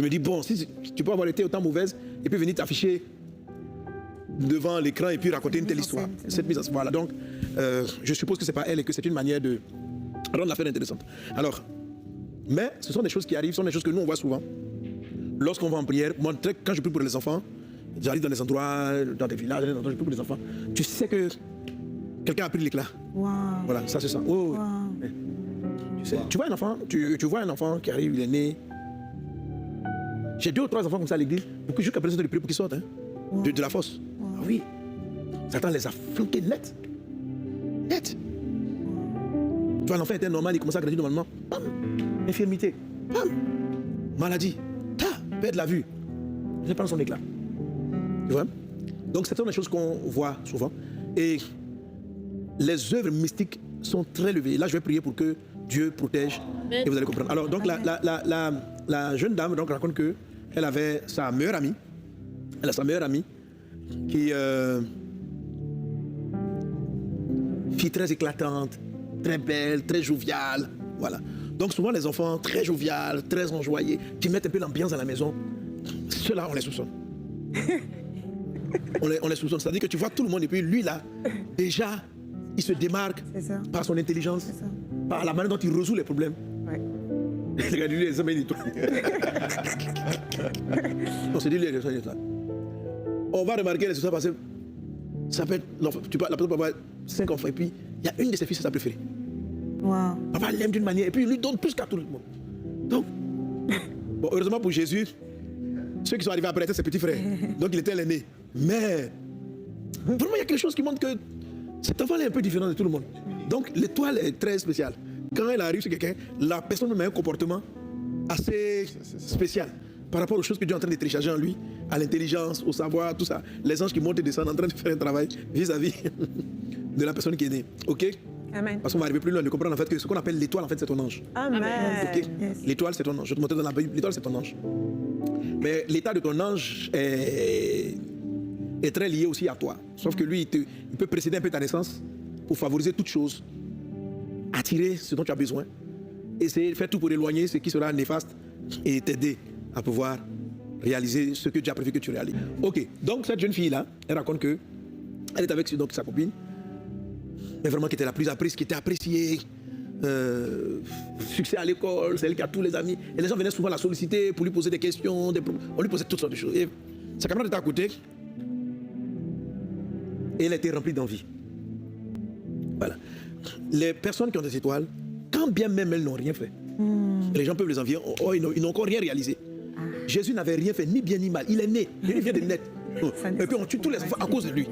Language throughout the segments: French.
Je me dis, bon, si tu peux avoir été autant mauvaise et puis venir t'afficher devant l'écran et puis raconter une telle histoire. Cette mise en scène. Voilà, donc, je suppose que ce n'est pas elle et que c'est une manière de rendre l'affaire intéressante. Alors, mais ce sont des choses qui arrivent, ce sont des choses que nous, on voit souvent. Lorsqu'on va en prière, moi, quand je prie pour les enfants, j'arrive dans des endroits, dans des villages, je prie pour les enfants, tu sais que quelqu'un a pris l'éclat. Wow. Voilà, ça c'est ça. Oh, Wow. tu sais, tu vois un enfant, tu vois un enfant qui arrive, il est né. J'ai 2 ou 3 enfants comme ça à l'église, pour que jusqu'à présent, je prie pour qu'ils sortent de la fosse. Ah oui. Satan les a flanqués net. Net. Tu vois, l'enfant était normal, il commence à grandir normalement. Bam. Infirmité. Bam. Maladie. Perdre la vue. Il va prendre son éclat. Tu vois? Donc, c'est une des choses qu'on voit souvent. Et les œuvres mystiques sont très élevées. Là, je vais prier pour que Dieu protège et vous allez comprendre. Alors, donc, la jeune dame donc, raconte qu'elle avait sa meilleure amie. Elle a sa meilleure amie qui fille très éclatante, très belle, très joviale. Voilà. Donc souvent les enfants très joviales, très enjoyés, qui mettent un peu l'ambiance à la maison, ceux-là on les soupçonne. on les soupçonne. C'est-à-dire que tu vois tout le monde et puis lui là, déjà, il se démarque par son intelligence, par la manière dont il résout les problèmes. Ouais. Regarde lui les hommes et tout. On se dit lui les hommes et tout. On va remarquer les histoires parce que ça peut être, la personne peut avoir 5 enfants et puis il y a une de ses filles, c'est sa préférée. Wow. Papa l'aime d'une manière et puis il lui donne plus qu'à tout le monde. Donc, bon, heureusement pour Jésus, ceux qui sont arrivés après étaient ses petits frères. Donc il était l'aîné. Mais vraiment il y a quelque chose qui montre que cet enfant est un peu différent de tout le monde. Donc l'étoile est très spéciale. Quand elle arrive sur quelqu'un, la personne a un comportement assez spécial par rapport aux choses que Dieu est en train de télécharger en lui, à l'intelligence, au savoir, tout ça. Les anges qui montent et descendent en train de faire un travail vis-à-vis de la personne qui est née. Ok? Amen. Parce qu'on va arriver plus loin de comprendre en fait que ce qu'on appelle l'étoile, en fait, c'est ton ange. Amen. Okay? Yes. L'étoile, c'est ton ange. Je vais te montrer dans la Bible, l'étoile, c'est ton ange. Mais l'état de ton ange est très lié aussi à toi. Sauf que lui, il peut précéder un peu ta naissance pour favoriser toute chose, attirer ce dont tu as besoin, essayer de faire tout pour éloigner ce qui sera néfaste et t'aider à pouvoir réaliser ce que Dieu a prévu que tu réalises. Ok, donc cette jeune fille-là, elle raconte que elle est avec donc, sa copine, mais vraiment qui était la plus appréciée, qui était appréciée, succès à l'école, c'est elle qui a tous les amis. Et les gens venaient souvent la solliciter pour lui poser des questions, on lui posait toutes sortes de choses. Et sa camarade était à côté, et elle était remplie d'envie. Voilà. Les personnes qui ont des étoiles, quand bien même elles n'ont rien fait, les gens peuvent les envier, oh, ils n'ont encore rien réalisé. Jésus n'avait rien fait, ni bien ni mal. Il est né, il vient de naître. Et puis on tue tous les enfants à cause de lui.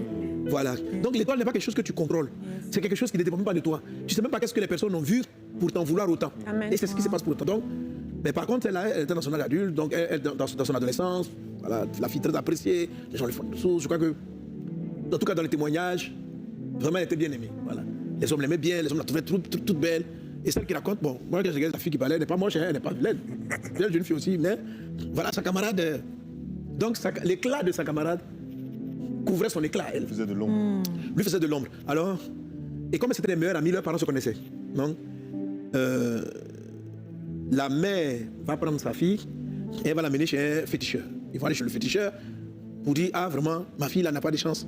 Voilà. Donc l'étoile n'est pas quelque chose que tu contrôles. C'est quelque chose qui ne dépend même pas de toi. Tu ne sais même pas qu'est-ce que les personnes ont vu pour t'en vouloir autant. Amen. Et c'est ce qui se passe pour toi. Donc, mais par contre, elle était dans son âge adulte, donc elle, dans son adolescence, voilà, la fille très appréciée, les gens lui font des choses. Je crois que, en tout cas dans les témoignages, vraiment elle était bien aimée. Voilà. Les hommes l'aimaient bien, les hommes la trouvaient toute belle. Et celle qui raconte, bon, moi quand je regarde la fille qui parlait, elle n'est pas moche, elle n'est pas vilaine. C'est une jeune fille aussi, mais voilà, sa camarade. Donc l'éclat de sa camarade couvrait son éclat, elle. Il faisait de l'ombre. Lui faisait de l'ombre. Alors, et comme c'était les meilleurs amis, leurs parents se connaissaient. Donc, la mère va prendre sa fille et elle va l'amener chez un féticheur. Ils vont aller chez le féticheur pour dire, ah vraiment, ma fille là n'a pas de chance.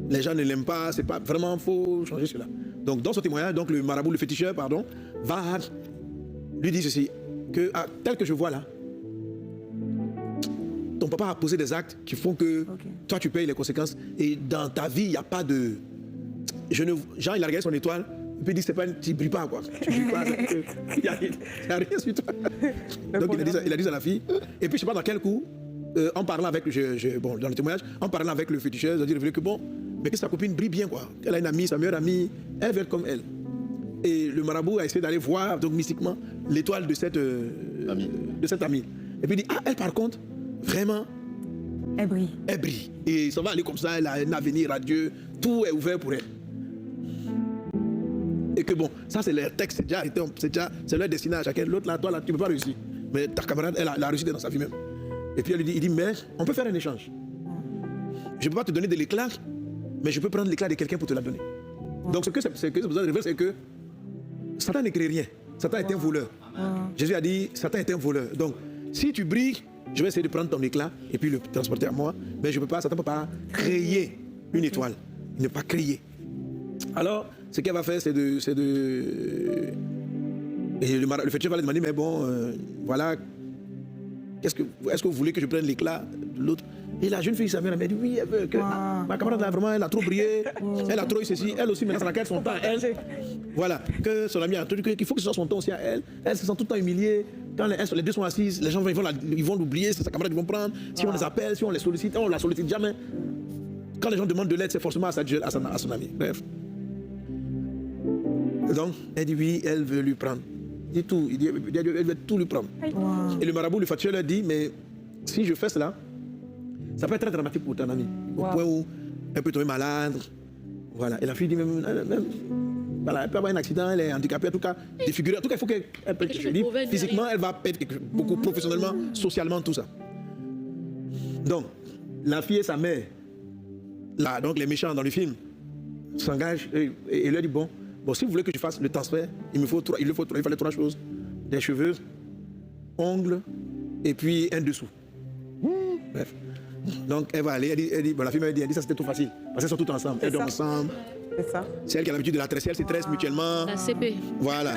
Les gens ne l'aiment pas, c'est pas vraiment, faut changer cela. Donc dans ce témoignage, donc le marabout, le féticheur, pardon, va lui dire ceci, que ah, tel que je vois là, ton papa a posé des actes qui font que toi tu payes les conséquences et dans ta vie il n'y a pas de, Jean il a regardé son étoile et puis il dit c'est pas, tu brilles pas quoi, tu brilles pas, il n'y a rien sur toi. Donc il a dit à la fille et puis je sais pas dans quel coup, en parlant avec, bon dans le témoignage, en parlant avec le féticheur, il a dit que bon, mais que sa copine brille bien quoi, qu'elle a une amie, sa meilleure amie, elle veut être comme elle. Et le marabout a essayé d'aller voir donc mystiquement l'étoile de cette amie. Et puis il dit ah elle par contre vraiment elle brille. Elle brille. Et ça va aller comme ça, elle a un avenir radieux, tout est ouvert pour elle. Et que bon, ça c'est leur texte, c'est leur destinée à chacun. L'autre là, toi là, tu ne peux pas réussir. Mais ta camarade, elle a réussi dans sa vie même. Et puis elle lui dit, mais on peut faire un échange. Je ne peux pas te donner de l'éclat, mais je peux prendre l'éclat de quelqu'un pour te la donner. Donc ce que c'est besoin de révéler, c'est que Satan ne crée rien. Satan est un voleur. Jésus a dit, Satan est un voleur. Donc Si tu brilles, je vais essayer de prendre ton éclat et puis le transporter à moi. Mais je ne peux pas, Satan ne peut pas créer une étoile. Il ne peut pas créer. Alors, ce qu'elle va faire, c'est de... Et le futur va lui demander, mais bon, voilà, est-ce que vous voulez que je prenne l'éclat de l'autre? Et la jeune fille, sa mère, elle m'a dit, oui, elle veut que... Ma camarade, là, vraiment, elle a trop brillé, elle a trop eu ceci, elle aussi, maintenant, ça laquelle son temps, elle. Voilà, que son ami a entendu qu'il faut que ce soit son temps aussi à elle. Elle se sent tout le temps humiliée. Quand les deux sont assises, les gens ils vont l'oublier, c'est sa camarade qui vont prendre. Si on les appelle, si on les sollicite, on ne la sollicite jamais. Quand les gens demandent de l'aide, c'est forcément à son ami. Bref. Donc, elle dit oui, elle veut lui prendre. Il dit tout, elle veut tout lui prendre. Wow. Et le marabout, le factuel, leur dit, mais si je fais cela, ça peut être très dramatique pour ton ami. Au point où elle peut tomber malade. Voilà. Et la fille dit, même voilà, elle peut avoir un accident, elle est handicapée, en tout cas, défigurée. En tout cas, il faut qu'elle perde quelque chose. Physiquement, elle va perdre beaucoup, professionnellement, socialement, tout ça. Donc, la fille et sa mère, là, donc les méchants dans le film, s'engagent et leur dit, bon, si vous voulez que je fasse le transfert, il fallait 3 choses. Des cheveux, ongles, et puis un dessous. Bref. Donc, elle va aller, elle dit, bon, la fille m'a dit, ça c'était trop facile. Parce qu'elles sont toutes ensemble, elles dorment ensemble. C'est ça. C'est elle qui a l'habitude de la tresser, elle se tresse mutuellement. La CP. Voilà.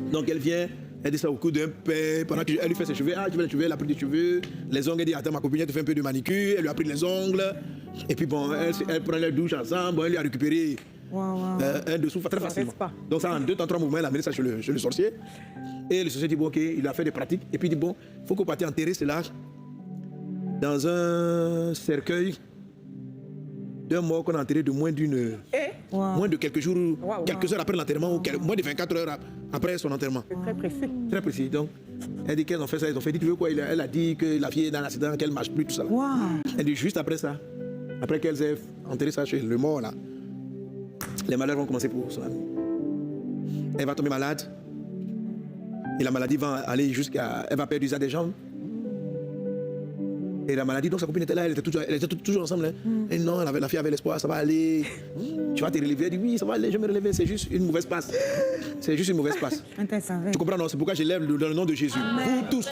Donc elle vient, elle dit ça au coup d'un père. Pendant qu'elle lui fait ses cheveux, tu veux les cheveux, elle a pris des cheveux. Les ongles, elle dit, attends, ma copine, elle te fait un peu de manicure. Elle lui a pris les ongles. Et puis bon, elle prend la douche ensemble. Bon, elle lui a récupéré un dessous très facilement. Donc ça, en 2 temps, 3 mouvements, elle a amené ça chez le sorcier. Et le sorcier dit, bon, ok, il a fait des pratiques. Et puis il dit, bon, il faut qu'on parte enterrer cela dans un cercueil d'un mort qu'on a enterré de moins d'une heure. Moins de quelques jours, quelques heures après l'enterrement, ou moins de 24 heures après son enterrement. C'est très précis. Très précis. Donc, elle dit qu'elles ont fait ça, ils ont fait, dit, tu veux quoi? Elle a dit que la fille est dans l'accident, qu'elle ne marche plus, tout ça. Wow. Elle dit juste après ça, après qu'elles aient enterré ça chez le mort, là, les malheurs vont commencer pour son ami. Elle va tomber malade. Et la maladie va aller jusqu'à... Elle va perdre l'usage des jambes. Et la maladie, donc sa copine était là, elle était toujours ensemble. Hein. Et non, la fille avait l'espoir, ça va aller. Tu vas te relever. Elle dit oui, ça va aller, je vais me relever, c'est juste une mauvaise passe. C'est juste une mauvaise passe. Tu comprends, non? C'est pourquoi je lève dans le nom de Jésus. Vous tous.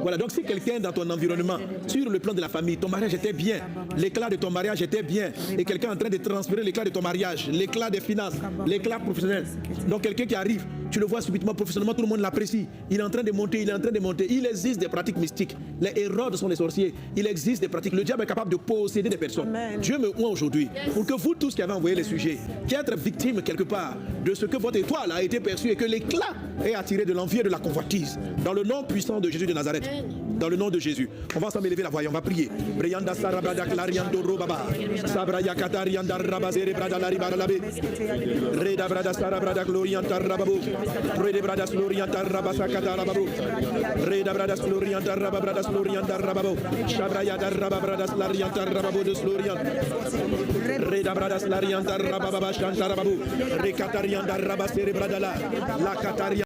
Voilà, donc si quelqu'un dans ton environnement, sur le plan de la famille, ton mariage était bien, l'éclat de ton mariage était bien, et quelqu'un est en train de transférer l'éclat de ton mariage, l'éclat des finances, l'éclat professionnel. Donc quelqu'un qui arrive, tu le vois subitement, professionnellement, tout le monde l'apprécie. Il est en train de monter, il est en train de monter. Il existe des pratiques mystiques. Les Hérodes sont les sorciers. Il existe des pratiques. Le diable est capable de posséder des personnes. Amen. Dieu me oint aujourd'hui pour que vous tous qui avez envoyé les sujets, qui êtes victimes quelque part de ce que votre étoile a été perçue et que l'éclat est attiré de l'envie et de la convoitise. Dans le nom puissant de Jésus de Nazareth. Dans le nom de Jésus. On va ensemble élever la voix et on va prier. Brianda Sarabada Clariando Robaba. Sabraya Katarianda Rabazere Brada Laribarabe. Reda Brada Sarabrada Glorianta Rababo. Reda Brada Glorianta Rabasa Katarababo. Reda Brada Glorianta Rababrada Glorianta Rababo. Shabraya Rababrada Slarianta Rababo de Slorian. Reda Brada Slarianta Rababa Shanta Rababo. Rekatarianda Rabasere Bradala. La Kataria.